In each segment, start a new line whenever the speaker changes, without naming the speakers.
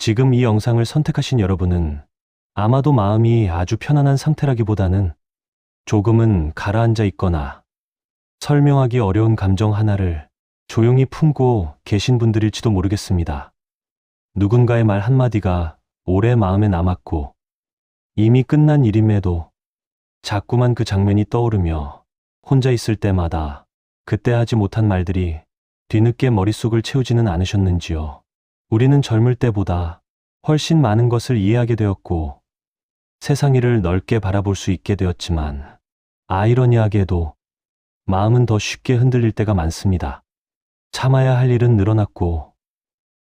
지금 이 영상을 선택하신 여러분은 아마도 마음이 아주 편안한 상태라기보다는 조금은 가라앉아 있거나 설명하기 어려운 감정 하나를 조용히 품고 계신 분들일지도 모르겠습니다. 누군가의 말 한마디가 오래 마음에 남았고 이미 끝난 일임에도 자꾸만 그 장면이 떠오르며 혼자 있을 때마다 그때 하지 못한 말들이 뒤늦게 머릿속을 채우지는 않으셨는지요. 우리는 젊을 때보다 훨씬 많은 것을 이해하게 되었고 세상 일을 넓게 바라볼 수 있게 되었지만 아이러니하게도 마음은 더 쉽게 흔들릴 때가 많습니다. 참아야 할 일은 늘어났고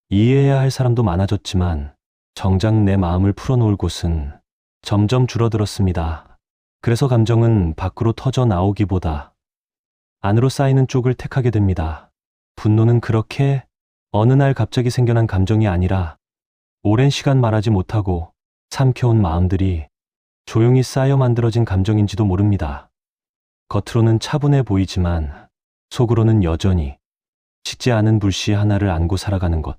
이해해야 할 사람도 많아졌지만 정작 내 마음을 풀어놓을 곳은 점점 줄어들었습니다. 그래서 감정은 밖으로 터져 나오기보다 안으로 쌓이는 쪽을 택하게 됩니다. 분노는 그렇게 어느 날 갑자기 생겨난 감정이 아니라 오랜 시간 말하지 못하고 삼켜온 마음들이 조용히 쌓여 만들어진 감정인지도 모릅니다. 겉으로는 차분해 보이지만 속으로는 여전히 식지 않은 불씨 하나를 안고 살아가는 것.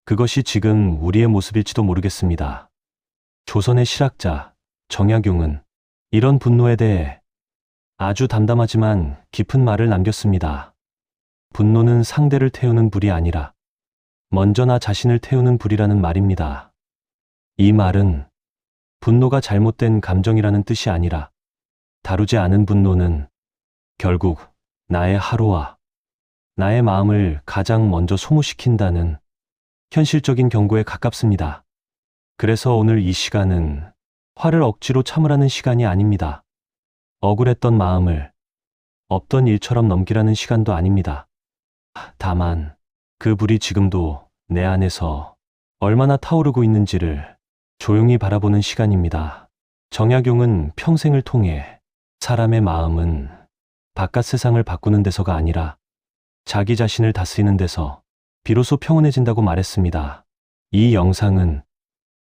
그것이 지금 우리의 모습일지도 모르겠습니다. 조선의 실학자 정약용은 이런 분노에 대해 아주 담담하지만 깊은 말을 남겼습니다. 분노는 상대를 태우는 불이 아니라 먼저 나 자신을 태우는 불이라는 말입니다. 이 말은 분노가 잘못된 감정이라는 뜻이 아니라 다루지 않은 분노는 결국 나의 하루와 나의 마음을 가장 먼저 소모시킨다는 현실적인 경고에 가깝습니다. 그래서 오늘 이 시간은 화를 억지로 참으라는 시간이 아닙니다. 억울했던 마음을 없던 일처럼 넘기라는 시간도 아닙니다. 다만 그 불이 지금도 내 안에서 얼마나 타오르고 있는지를 조용히 바라보는 시간입니다. 정약용은 평생을 통해 사람의 마음은 바깥 세상을 바꾸는 데서가 아니라 자기 자신을 다스리는 데서 비로소 평온해진다고 말했습니다. 이 영상은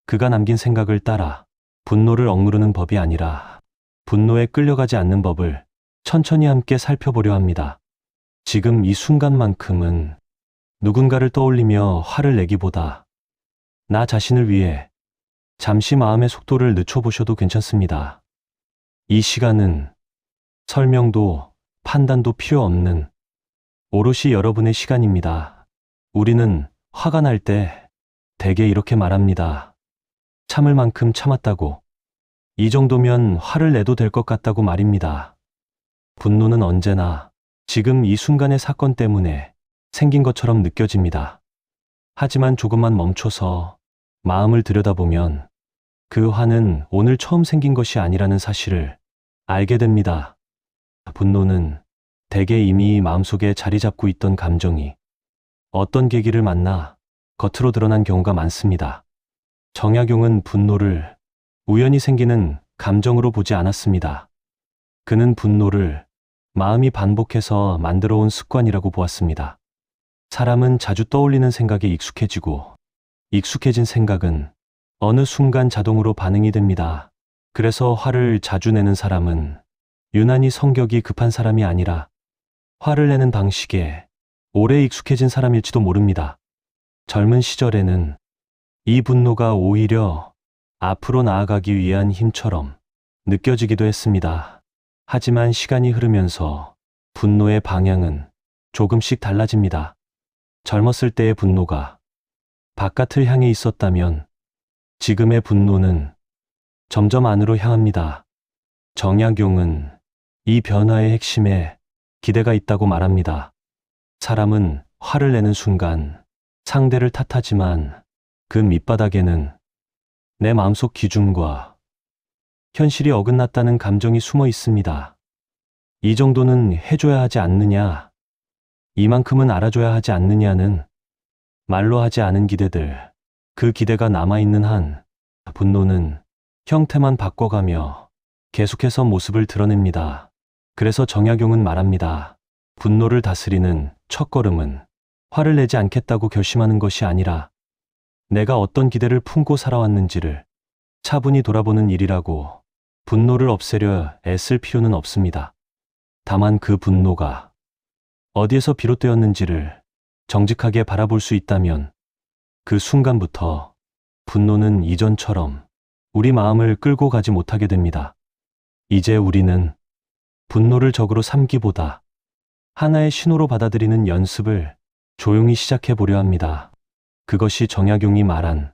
그가 남긴 생각을 따라 분노를 억누르는 법이 아니라 분노에 끌려가지 않는 법을 천천히 함께 살펴보려 합니다. 지금 이 순간만큼은 누군가를 떠올리며 화를 내기보다 나 자신을 위해 잠시 마음의 속도를 늦춰보셔도 괜찮습니다. 이 시간은 설명도 판단도 필요 없는 오롯이 여러분의 시간입니다. 우리는 화가 날 때 대개 이렇게 말합니다. 참을 만큼 참았다고. 이 정도면 화를 내도 될 것 같다고 말입니다. 분노는 언제나 지금 이 순간의 사건 때문에 생긴 것처럼 느껴집니다. 하지만 조금만 멈춰서 마음을 들여다보면 그 화는 오늘 처음 생긴 것이 아니라는 사실을 알게 됩니다. 분노는 대개 이미 마음속에 자리 잡고 있던 감정이 어떤 계기를 만나 겉으로 드러난 경우가 많습니다. 정약용은 분노를 우연히 생기는 감정으로 보지 않았습니다. 그는 분노를 마음이 반복해서 만들어 온 습관이라고 보았습니다. 사람은 자주 떠올리는 생각에 익숙해지고 익숙해진 생각은 어느 순간 자동으로 반응이 됩니다. 그래서 화를 자주 내는 사람은 유난히 성격이 급한 사람이 아니라 화를 내는 방식에 오래 익숙해진 사람일지도 모릅니다. 젊은 시절에는 이 분노가 오히려 앞으로 나아가기 위한 힘처럼 느껴지기도 했습니다. 하지만 시간이 흐르면서 분노의 방향은 조금씩 달라집니다. 젊었을 때의 분노가 바깥을 향해 있었다면 지금의 분노는 점점 안으로 향합니다. 정약용은 이 변화의 핵심에 기대가 있다고 말합니다. 사람은 화를 내는 순간 상대를 탓하지만 그 밑바닥에는 내 마음속 기준과 현실이 어긋났다는 감정이 숨어 있습니다. 이 정도는 해줘야 하지 않느냐, 이만큼은 알아줘야 하지 않느냐는 말로 하지 않은 기대들, 그 기대가 남아있는 한 분노는 형태만 바꿔가며 계속해서 모습을 드러냅니다. 그래서 정약용은 말합니다. 분노를 다스리는 첫걸음은 화를 내지 않겠다고 결심하는 것이 아니라 내가 어떤 기대를 품고 살아왔는지를 차분히 돌아보는 일이라고. 분노를 없애려 애쓸 필요는 없습니다. 다만 그 분노가 어디에서 비롯되었는지를 정직하게 바라볼 수 있다면 그 순간부터 분노는 이전처럼 우리 마음을 끌고 가지 못하게 됩니다. 이제 우리는 분노를 적으로 삼기보다 하나의 신호로 받아들이는 연습을 조용히 시작해 보려 합니다. 그것이 정약용이 말한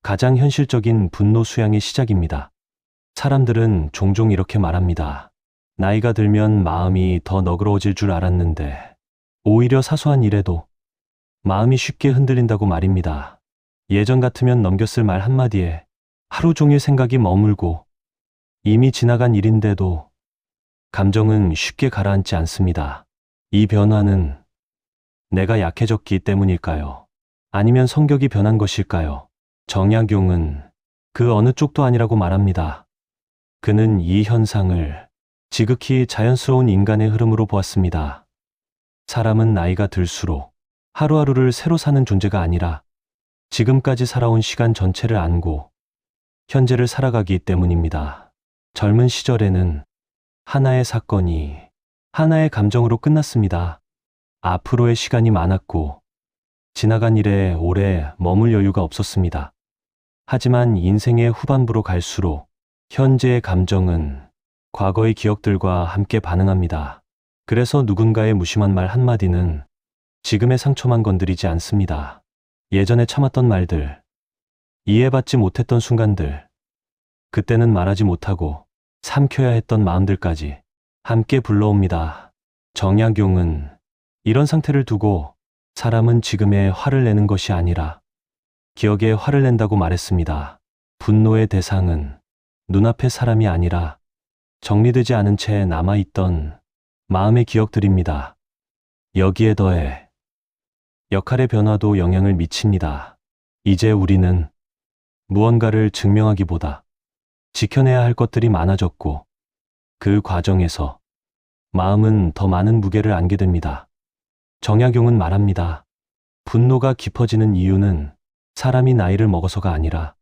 가장 현실적인 분노 수양의 시작입니다. 사람들은 종종 이렇게 말합니다. 나이가 들면 마음이 더 너그러워질 줄 알았는데 오히려 사소한 일에도 마음이 쉽게 흔들린다고 말입니다. 예전 같으면 넘겼을 말 한마디에 하루 종일 생각이 머물고 이미 지나간 일인데도 감정은 쉽게 가라앉지 않습니다. 이 변화는 내가 약해졌기 때문일까요? 아니면 성격이 변한 것일까요? 정약용은 그 어느 쪽도 아니라고 말합니다. 그는 이 현상을 지극히 자연스러운 인간의 흐름으로 보았습니다. 사람은 나이가 들수록 하루하루를 새로 사는 존재가 아니라 지금까지 살아온 시간 전체를 안고 현재를 살아가기 때문입니다. 젊은 시절에는 하나의 사건이 하나의 감정으로 끝났습니다. 앞으로의 시간이 많았고 지나간 일에 오래 머물 여유가 없었습니다. 하지만 인생의 후반부로 갈수록 현재의 감정은 과거의 기억들과 함께 반응합니다. 그래서 누군가의 무심한 말 한마디는 지금의 상처만 건드리지 않습니다. 예전에 참았던 말들, 이해받지 못했던 순간들, 그때는 말하지 못하고 삼켜야 했던 마음들까지 함께 불러옵니다. 정약용은 이런 상태를 두고 사람은 지금에 화를 내는 것이 아니라 기억에 화를 낸다고 말했습니다. 분노의 대상은 눈앞의 사람이 아니라 정리되지 않은 채 남아있던 마음의 기억들입니다. 여기에 더해 역할의 변화도 영향을 미칩니다. 이제 우리는 무언가를 증명하기보다 지켜내야 할 것들이 많아졌고 그 과정에서 마음은 더 많은 무게를 안게 됩니다. 정약용은 말합니다. 분노가 깊어지는 이유는 사람이 나이를 먹어서가 아니라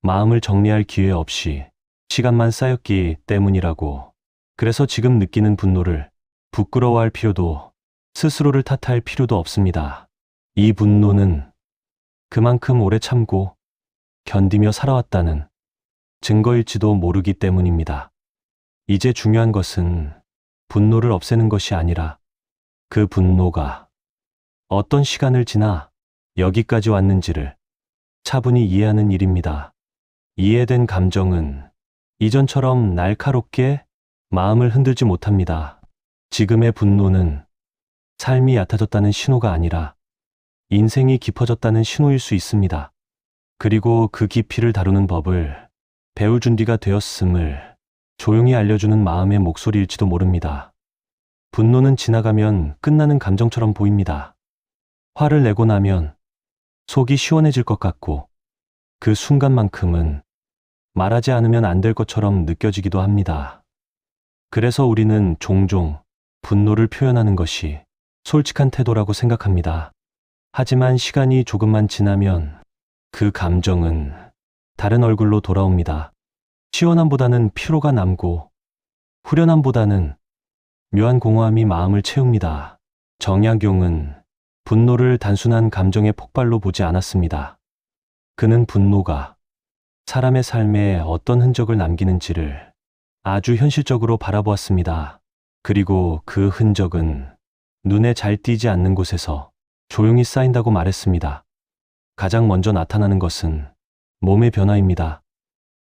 마음을 정리할 기회 없이 시간만 쌓였기 때문이라고. 그래서 지금 느끼는 분노를 부끄러워할 필요도 스스로를 탓할 필요도 없습니다. 이 분노는 그만큼 오래 참고 견디며 살아왔다는 증거일지도 모르기 때문입니다. 이제 중요한 것은 분노를 없애는 것이 아니라 그 분노가 어떤 시간을 지나 여기까지 왔는지를 차분히 이해하는 일입니다. 이해된 감정은 이전처럼 날카롭게 마음을 흔들지 못합니다. 지금의 분노는 삶이 얕아졌다는 신호가 아니라 인생이 깊어졌다는 신호일 수 있습니다. 그리고 그 깊이를 다루는 법을 배울 준비가 되었음을 조용히 알려주는 마음의 목소리일지도 모릅니다. 분노는 지나가면 끝나는 감정처럼 보입니다. 화를 내고 나면 속이 시원해질 것 같고 그 순간만큼은 말하지 않으면 안 될 것처럼 느껴지기도 합니다. 그래서 우리는 종종 분노를 표현하는 것이 솔직한 태도라고 생각합니다. 하지만 시간이 조금만 지나면 그 감정은 다른 얼굴로 돌아옵니다. 시원함보다는 피로가 남고 후련함보다는 묘한 공허함이 마음을 채웁니다. 정약용은 분노를 단순한 감정의 폭발로 보지 않았습니다. 그는 분노가 사람의 삶에 어떤 흔적을 남기는지를 아주 현실적으로 바라보았습니다. 그리고 그 흔적은 눈에 잘 띄지 않는 곳에서 조용히 쌓인다고 말했습니다. 가장 먼저 나타나는 것은 몸의 변화입니다.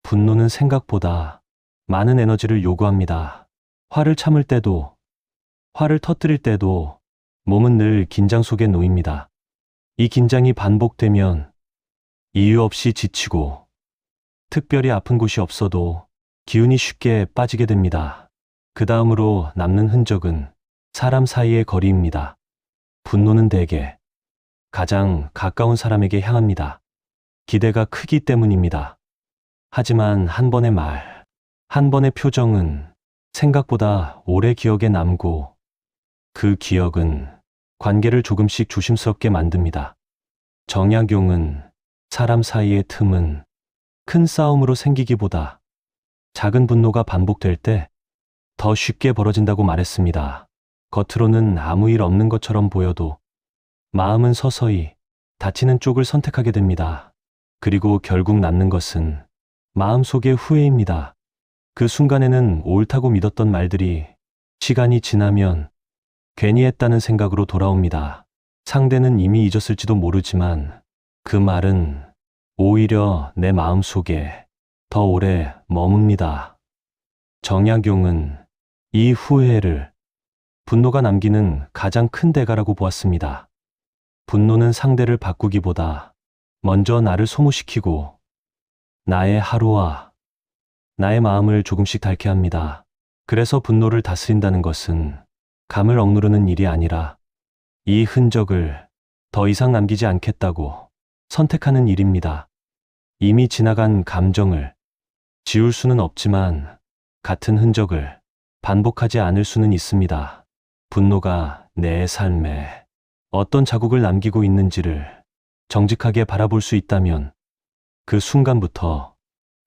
분노는 생각보다 많은 에너지를 요구합니다. 화를 참을 때도, 화를 터뜨릴 때도 몸은 늘 긴장 속에 놓입니다. 이 긴장이 반복되면 이유 없이 지치고 특별히 아픈 곳이 없어도 기운이 쉽게 빠지게 됩니다. 그 다음으로 남는 흔적은 사람 사이의 거리입니다. 분노는 대개 가장 가까운 사람에게 향합니다. 기대가 크기 때문입니다. 하지만 한 번의 말, 한 번의 표정은 생각보다 오래 기억에 남고 그 기억은 관계를 조금씩 조심스럽게 만듭니다. 정약용은 사람 사이의 틈은 큰 싸움으로 생기기보다 작은 분노가 반복될 때 더 쉽게 벌어진다고 말했습니다. 겉으로는 아무 일 없는 것처럼 보여도 마음은 서서히 다치는 쪽을 선택하게 됩니다. 그리고 결국 남는 것은 마음속의 후회입니다. 그 순간에는 옳다고 믿었던 말들이 시간이 지나면 괜히 했다는 생각으로 돌아옵니다. 상대는 이미 잊었을지도 모르지만 그 말은 오히려 내 마음속에 더 오래 머뭅니다. 정약용은 이 후회를 분노가 남기는 가장 큰 대가라고 보았습니다. 분노는 상대를 바꾸기보다 먼저 나를 소모시키고 나의 하루와 나의 마음을 조금씩 닳게 합니다. 그래서 분노를 다스린다는 것은 감을 억누르는 일이 아니라 이 흔적을 더 이상 남기지 않겠다고 선택하는 일입니다. 이미 지나간 감정을 지울 수는 없지만 같은 흔적을 반복하지 않을 수는 있습니다. 분노가 내 삶에 어떤 자국을 남기고 있는지를 정직하게 바라볼 수 있다면 그 순간부터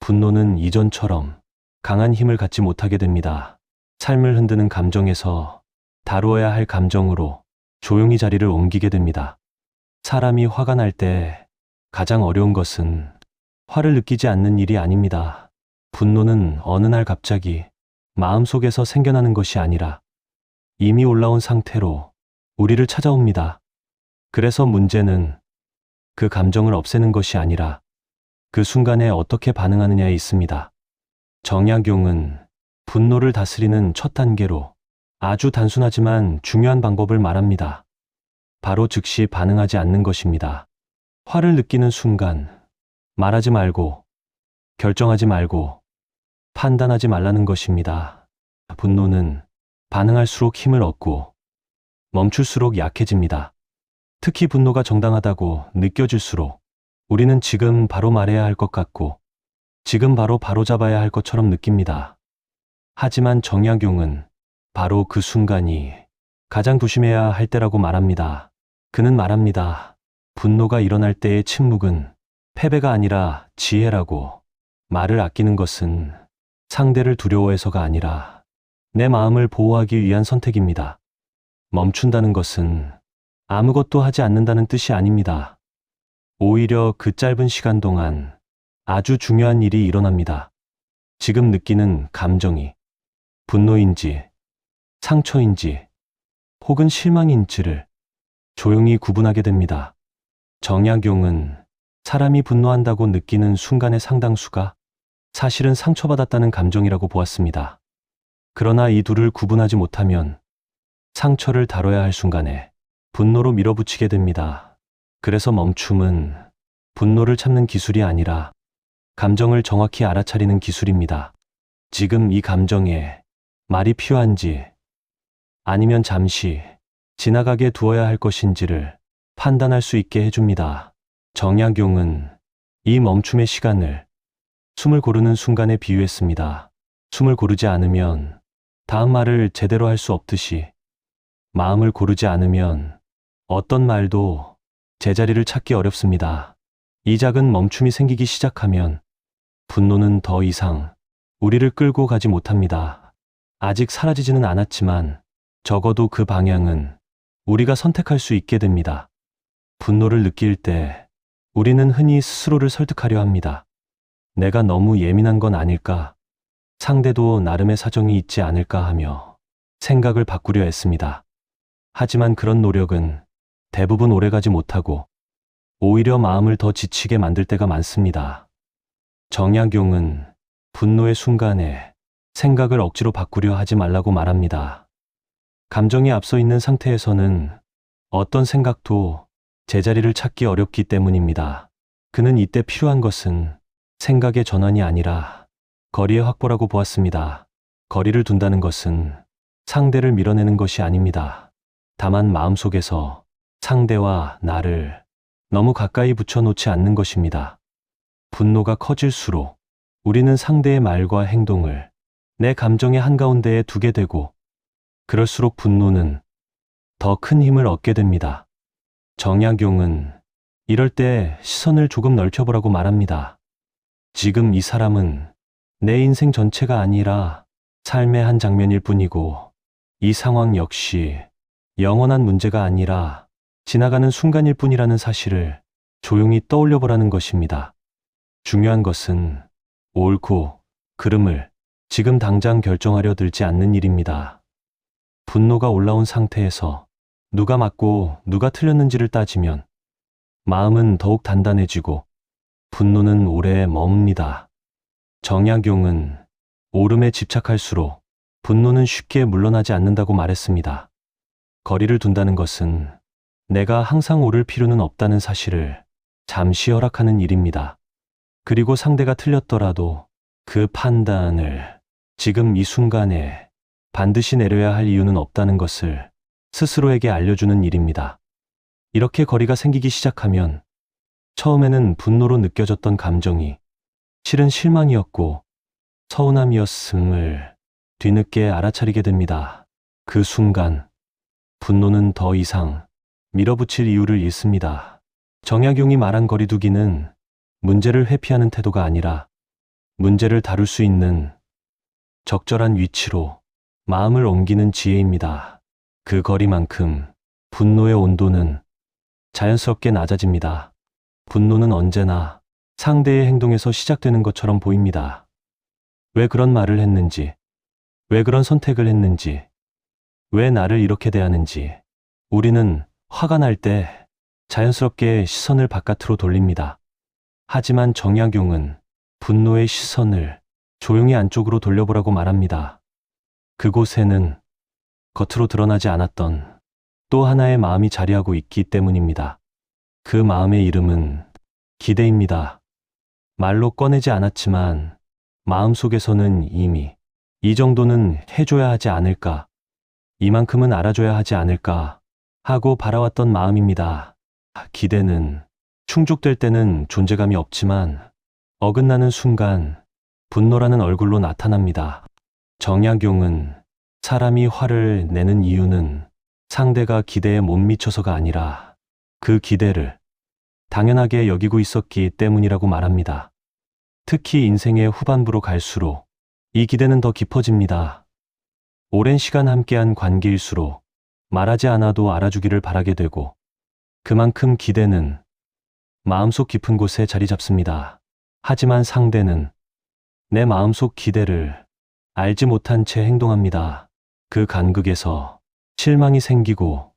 분노는 이전처럼 강한 힘을 갖지 못하게 됩니다. 삶을 흔드는 감정에서 다루어야 할 감정으로 조용히 자리를 옮기게 됩니다. 사람이 화가 날 때 가장 어려운 것은 화를 느끼지 않는 일이 아닙니다. 분노는 어느 날 갑자기 마음속에서 생겨나는 것이 아니라 이미 올라온 상태로 우리를 찾아옵니다. 그래서 문제는 그 감정을 없애는 것이 아니라 그 순간에 어떻게 반응하느냐에 있습니다. 정약용은 분노를 다스리는 첫 단계로 아주 단순하지만 중요한 방법을 말합니다. 바로 즉시 반응하지 않는 것입니다. 화를 느끼는 순간 말하지 말고 결정하지 말고 판단하지 말라는 것입니다. 분노는 반응할수록 힘을 얻고 멈출수록 약해집니다. 특히 분노가 정당하다고 느껴질수록 우리는 지금 바로 말해야 할 것 같고 지금 바로 바로잡아야 할 것처럼 느낍니다. 하지만 정약용은 바로 그 순간이 가장 조심해야 할 때라고 말합니다. 그는 말합니다. 분노가 일어날 때의 침묵은 패배가 아니라 지혜라고. 말을 아끼는 것은 상대를 두려워해서가 아니라 내 마음을 보호하기 위한 선택입니다. 멈춘다는 것은 아무것도 하지 않는다는 뜻이 아닙니다. 오히려 그 짧은 시간 동안 아주 중요한 일이 일어납니다. 지금 느끼는 감정이 분노인지 상처인지 혹은 실망인지를 조용히 구분하게 됩니다. 정약용은 사람이 분노한다고 느끼는 순간의 상당수가 사실은 상처받았다는 감정이라고 보았습니다. 그러나 이 둘을 구분하지 못하면 상처를 다뤄야 할 순간에 분노로 밀어붙이게 됩니다. 그래서 멈춤은 분노를 참는 기술이 아니라 감정을 정확히 알아차리는 기술입니다. 지금 이 감정에 말이 필요한지 아니면 잠시 지나가게 두어야 할 것인지를 판단할 수 있게 해줍니다. 정약용은 이 멈춤의 시간을 숨을 고르는 순간에 비유했습니다. 숨을 고르지 않으면 다음 말을 제대로 할 수 없듯이 마음을 고르지 않으면 어떤 말도 제자리를 찾기 어렵습니다. 이 작은 멈춤이 생기기 시작하면 분노는 더 이상 우리를 끌고 가지 못합니다. 아직 사라지지는 않았지만 적어도 그 방향은 우리가 선택할 수 있게 됩니다. 분노를 느낄 때 우리는 흔히 스스로를 설득하려 합니다. 내가 너무 예민한 건 아닐까? 상대도 나름의 사정이 있지 않을까 하며 생각을 바꾸려 했습니다. 하지만 그런 노력은 대부분 오래가지 못하고 오히려 마음을 더 지치게 만들 때가 많습니다. 정약용은 분노의 순간에 생각을 억지로 바꾸려 하지 말라고 말합니다. 감정이 앞서 있는 상태에서는 어떤 생각도 제자리를 찾기 어렵기 때문입니다. 그는 이때 필요한 것은 생각의 전환이 아니라 거리의 확보라고 보았습니다. 거리를 둔다는 것은 상대를 밀어내는 것이 아닙니다. 다만 마음속에서 상대와 나를 너무 가까이 붙여놓지 않는 것입니다. 분노가 커질수록 우리는 상대의 말과 행동을 내 감정의 한가운데에 두게 되고 그럴수록 분노는 더 큰 힘을 얻게 됩니다. 정약용은 이럴 때 시선을 조금 넓혀보라고 말합니다. 지금 이 사람은 내 인생 전체가 아니라 삶의 한 장면일 뿐이고 이 상황 역시 영원한 문제가 아니라 지나가는 순간일 뿐이라는 사실을 조용히 떠올려 보라는 것입니다. 중요한 것은 옳고 그름을 지금 당장 결정하려 들지 않는 일입니다. 분노가 올라온 상태에서 누가 맞고 누가 틀렸는지를 따지면 마음은 더욱 단단해지고 분노는 오래 머뭅니다. 정약용은 옳음에 집착할수록 분노는 쉽게 물러나지 않는다고 말했습니다. 거리를 둔다는 것은 내가 항상 옳을 필요는 없다는 사실을 잠시 허락하는 일입니다. 그리고 상대가 틀렸더라도 그 판단을 지금 이 순간에 반드시 내려야 할 이유는 없다는 것을 스스로에게 알려주는 일입니다. 이렇게 거리가 생기기 시작하면 처음에는 분노로 느껴졌던 감정이 실은 실망이었고 서운함이었음을 뒤늦게 알아차리게 됩니다. 그 순간 분노는 더 이상 밀어붙일 이유를 잃습니다. 정약용이 말한 거리두기는 문제를 회피하는 태도가 아니라 문제를 다룰 수 있는 적절한 위치로 마음을 옮기는 지혜입니다. 그 거리만큼 분노의 온도는 자연스럽게 낮아집니다. 분노는 언제나 상대의 행동에서 시작되는 것처럼 보입니다. 왜 그런 말을 했는지, 왜 그런 선택을 했는지, 왜 나를 이렇게 대하는지, 우리는 화가 날 때 자연스럽게 시선을 바깥으로 돌립니다. 하지만 정약용은 분노의 시선을 조용히 안쪽으로 돌려보라고 말합니다. 그곳에는 겉으로 드러나지 않았던 또 하나의 마음이 자리하고 있기 때문입니다. 그 마음의 이름은 기대입니다. 말로 꺼내지 않았지만 마음속에서는 이미 이 정도는 해줘야 하지 않을까, 이만큼은 알아줘야 하지 않을까 하고 바라왔던 마음입니다. 기대는 충족될 때는 존재감이 없지만 어긋나는 순간 분노라는 얼굴로 나타납니다. 정약용은 사람이 화를 내는 이유는 상대가 기대에 못 미쳐서가 아니라 그 기대를 당연하게 여기고 있었기 때문이라고 말합니다. 특히 인생의 후반부로 갈수록 이 기대는 더 깊어집니다. 오랜 시간 함께한 관계일수록 말하지 않아도 알아주기를 바라게 되고 그만큼 기대는 마음속 깊은 곳에 자리 잡습니다. 하지만 상대는 내 마음속 기대를 알지 못한 채 행동합니다. 그 간극에서 실망이 생기고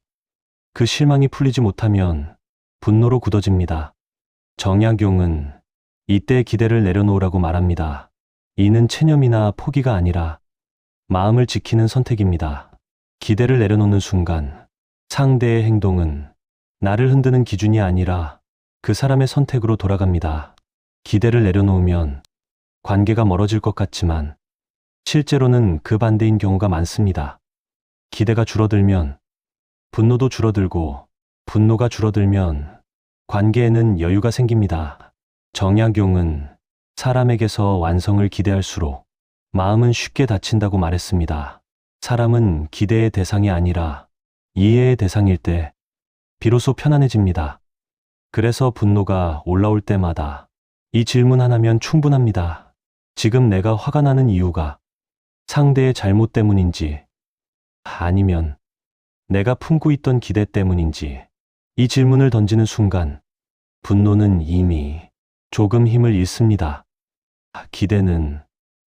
그 실망이 풀리지 못하면 분노로 굳어집니다. 정약용은 이때 기대를 내려놓으라고 말합니다. 이는 체념이나 포기가 아니라 마음을 지키는 선택입니다. 기대를 내려놓는 순간 상대의 행동은 나를 흔드는 기준이 아니라 그 사람의 선택으로 돌아갑니다. 기대를 내려놓으면 관계가 멀어질 것 같지만 실제로는 그 반대인 경우가 많습니다. 기대가 줄어들면 분노도 줄어들고 분노가 줄어들면 관계에는 여유가 생깁니다. 정약용은 사람에게서 완성을 기대할수록 마음은 쉽게 다친다고 말했습니다. 사람은 기대의 대상이 아니라 이해의 대상일 때 비로소 편안해집니다. 그래서 분노가 올라올 때마다 이 질문 하나면 충분합니다. 지금 내가 화가 나는 이유가 상대의 잘못 때문인지 아니면 내가 품고 있던 기대 때문인지, 이 질문을 던지는 순간 분노는 이미 조금 힘을 잃습니다. 기대는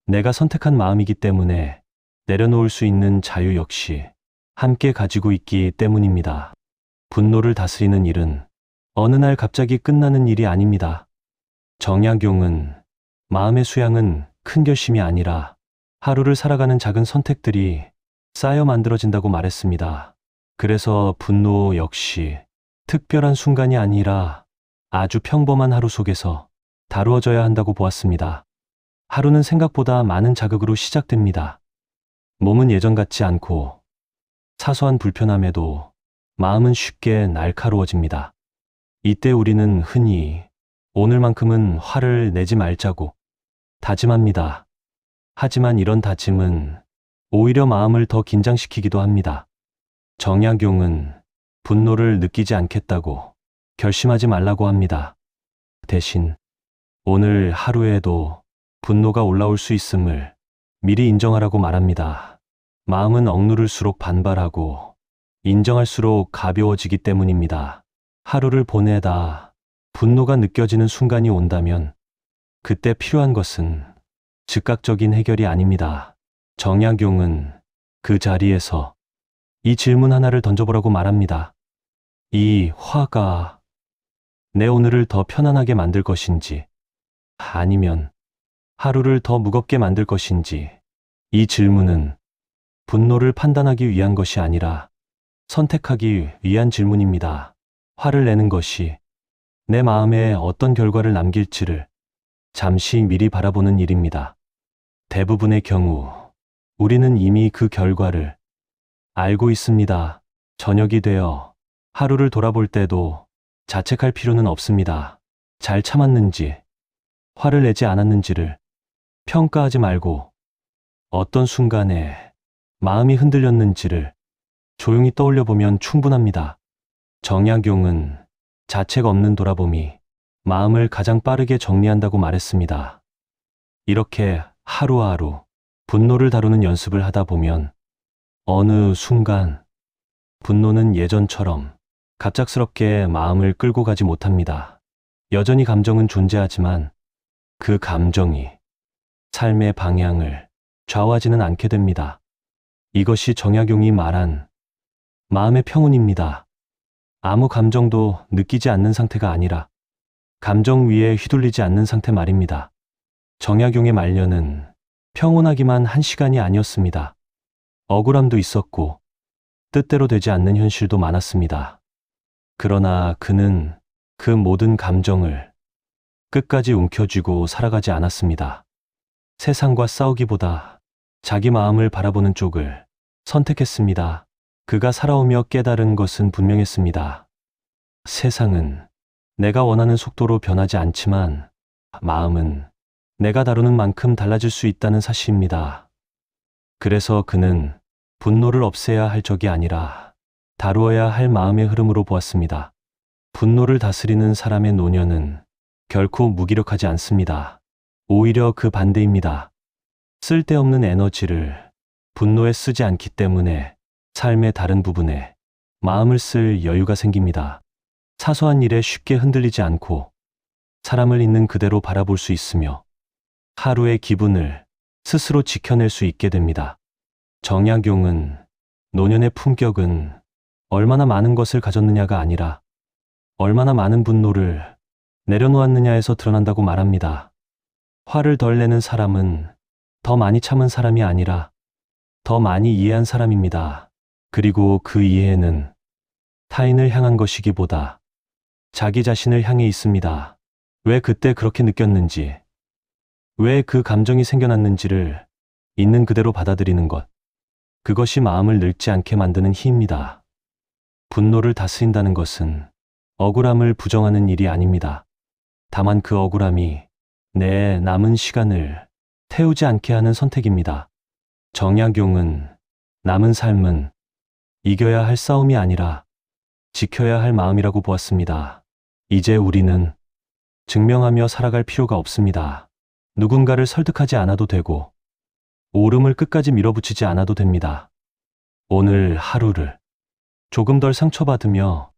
내가 선택한 마음이기 때문에 내려놓을 수 있는 자유 역시 함께 가지고 있기 때문입니다. 분노를 다스리는 일은 어느 날 갑자기 끝나는 일이 아닙니다. 정약용은 마음의 수양은 큰 결심이 아니라 하루를 살아가는 작은 선택들이 쌓여 만들어진다고 말했습니다. 그래서 분노 역시 특별한 순간이 아니라 아주 평범한 하루 속에서 다루어져야 한다고 보았습니다. 하루는 생각보다 많은 자극으로 시작됩니다. 몸은 예전 같지 않고 사소한 불편함에도 마음은 쉽게 날카로워집니다. 이때 우리는 흔히 오늘만큼은 화를 내지 말자고 다짐합니다. 하지만 이런 다짐은 오히려 마음을 더 긴장시키기도 합니다. 정약용은 분노를 느끼지 않겠다고 결심하지 말라고 합니다. 대신 오늘 하루에도 분노가 올라올 수 있음을 미리 인정하라고 말합니다. 마음은 억누를수록 반발하고 인정할수록 가벼워지기 때문입니다. 하루를 보내다 분노가 느껴지는 순간이 온다면 그때 필요한 것은 즉각적인 해결이 아닙니다. 정약용은 그 자리에서 이 질문 하나를 던져보라고 말합니다. 이 화가 내 오늘을 더 편안하게 만들 것인지, 아니면 하루를 더 무겁게 만들 것인지. 이 질문은 분노를 판단하기 위한 것이 아니라 선택하기 위한 질문입니다. 화를 내는 것이 내 마음에 어떤 결과를 남길지를 잠시 미리 바라보는 일입니다. 대부분의 경우 우리는 이미 그 결과를 알고 있습니다. 저녁이 되어 하루를 돌아볼 때도 자책할 필요는 없습니다. 잘 참았는지, 화를 내지 않았는지를 평가하지 말고 어떤 순간에 마음이 흔들렸는지를 조용히 떠올려 보면 충분합니다. 정약용은 자책 없는 돌아봄이 마음을 가장 빠르게 정리한다고 말했습니다. 이렇게 하루하루 분노를 다루는 연습을 하다 보면 어느 순간 분노는 예전처럼 갑작스럽게 마음을 끌고 가지 못합니다. 여전히 감정은 존재하지만 그 감정이 삶의 방향을 좌우하지는 않게 됩니다. 이것이 정약용이 말한 마음의 평온입니다. 아무 감정도 느끼지 않는 상태가 아니라 감정 위에 휘둘리지 않는 상태 말입니다. 정약용의 말년은 평온하기만 한 시간이 아니었습니다. 억울함도 있었고 뜻대로 되지 않는 현실도 많았습니다. 그러나 그는 그 모든 감정을 끝까지 움켜쥐고 살아가지 않았습니다. 세상과 싸우기보다 자기 마음을 바라보는 쪽을 선택했습니다. 그가 살아오며 깨달은 것은 분명했습니다. 세상은 내가 원하는 속도로 변하지 않지만 마음은 내가 다루는 만큼 달라질 수 있다는 사실입니다. 그래서 그는 분노를 없애야 할 적이 아니라 다루어야 할 마음의 흐름으로 보았습니다. 분노를 다스리는 사람의 노년은 결코 무기력하지 않습니다. 오히려 그 반대입니다. 쓸데없는 에너지를 분노에 쓰지 않기 때문에 삶의 다른 부분에 마음을 쓸 여유가 생깁니다. 사소한 일에 쉽게 흔들리지 않고 사람을 있는 그대로 바라볼 수 있으며 하루의 기분을 스스로 지켜낼 수 있게 됩니다. 정약용은 노년의 품격은 얼마나 많은 것을 가졌느냐가 아니라 얼마나 많은 분노를 내려놓았느냐에서 드러난다고 말합니다. 화를 덜 내는 사람은 더 많이 참은 사람이 아니라 더 많이 이해한 사람입니다. 그리고 그 이해는 타인을 향한 것이기보다 자기 자신을 향해 있습니다. 왜 그때 그렇게 느꼈는지, 왜 그 감정이 생겨났는지를 있는 그대로 받아들이는 것, 그것이 마음을 늙지 않게 만드는 힘입니다. 분노를 다스린다는 것은 억울함을 부정하는 일이 아닙니다. 다만 그 억울함이 내 남은 시간을 태우지 않게 하는 선택입니다. 정약용은 남은 삶은 이겨야 할 싸움이 아니라 지켜야 할 마음이라고 보았습니다. 이제 우리는 증명하며 살아갈 필요가 없습니다. 누군가를 설득하지 않아도 되고 오름을 끝까지 밀어붙이지 않아도 됩니다. 오늘 하루를 조금 덜 상처받으며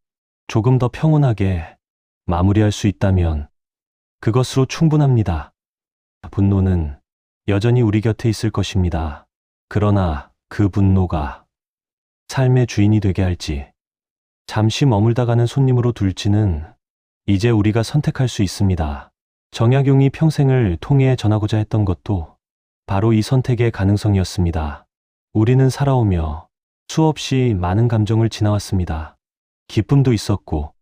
조금 더 평온하게 마무리할 수 있다면 그것으로 충분합니다. 분노는 여전히 우리 곁에 있을 것입니다. 그러나 그 분노가 삶의 주인이 되게 할지, 잠시 머물다 가는 손님으로 둘지는 이제 우리가 선택할 수 있습니다. 정약용이 평생을 통해 전하고자 했던 것도 바로 이 선택의 가능성이었습니다. 우리는 살아오며 수없이 많은 감정을 지나왔습니다. 기쁨도 있었고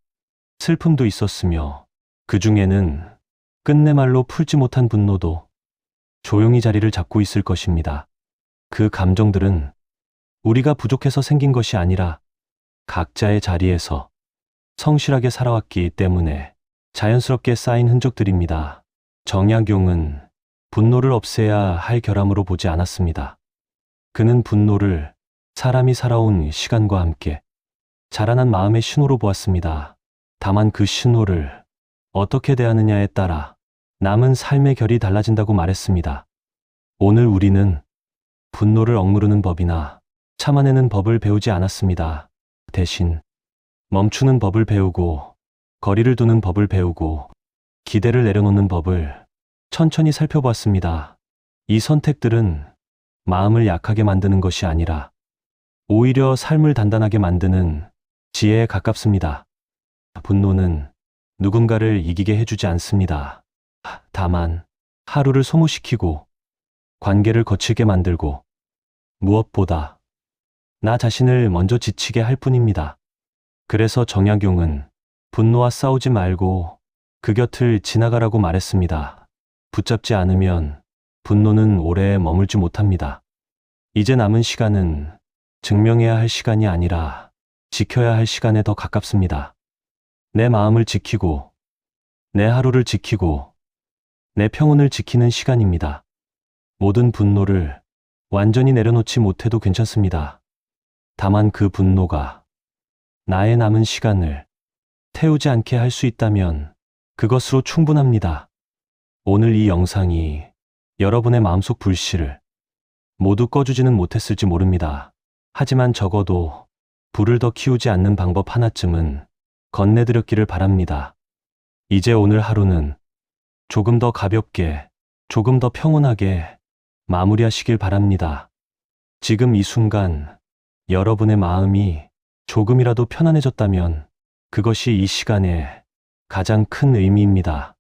슬픔도 있었으며 그 중에는 끝내 말로 풀지 못한 분노도 조용히 자리를 잡고 있을 것입니다. 그 감정들은 우리가 부족해서 생긴 것이 아니라 각자의 자리에서 성실하게 살아왔기 때문에 자연스럽게 쌓인 흔적들입니다. 정약용은 분노를 없애야 할 결함으로 보지 않았습니다. 그는 분노를 사람이 살아온 시간과 함께 자라난 마음의 신호로 보았습니다. 다만 그 신호를 어떻게 대하느냐에 따라 남은 삶의 결이 달라진다고 말했습니다. 오늘 우리는 분노를 억누르는 법이나 참아내는 법을 배우지 않았습니다. 대신 멈추는 법을 배우고 거리를 두는 법을 배우고 기대를 내려놓는 법을 천천히 살펴보았습니다. 이 선택들은 마음을 약하게 만드는 것이 아니라 오히려 삶을 단단하게 만드는 지혜에 가깝습니다. 분노는 누군가를 이기게 해주지 않습니다. 다만 하루를 소모시키고 관계를 거칠게 만들고 무엇보다 나 자신을 먼저 지치게 할 뿐입니다. 그래서 정약용은 분노와 싸우지 말고 그 곁을 지나가라고 말했습니다. 붙잡지 않으면 분노는 오래 머물지 못합니다. 이제 남은 시간은 증명해야 할 시간이 아니라 지켜야 할 시간에 더 가깝습니다. 내 마음을 지키고, 내 하루를 지키고, 내 평온을 지키는 시간입니다. 모든 분노를 완전히 내려놓지 못해도 괜찮습니다. 다만 그 분노가 나의 남은 시간을 태우지 않게 할 수 있다면 그것으로 충분합니다. 오늘 이 영상이 여러분의 마음속 불씨를 모두 꺼주지는 못했을지 모릅니다. 하지만 적어도 불을 더 키우지 않는 방법 하나쯤은 건네드렸기를 바랍니다. 이제 오늘 하루는 조금 더 가볍게, 조금 더 평온하게 마무리하시길 바랍니다. 지금 이 순간 여러분의 마음이 조금이라도 편안해졌다면 그것이 이 시간의 가장 큰 의미입니다.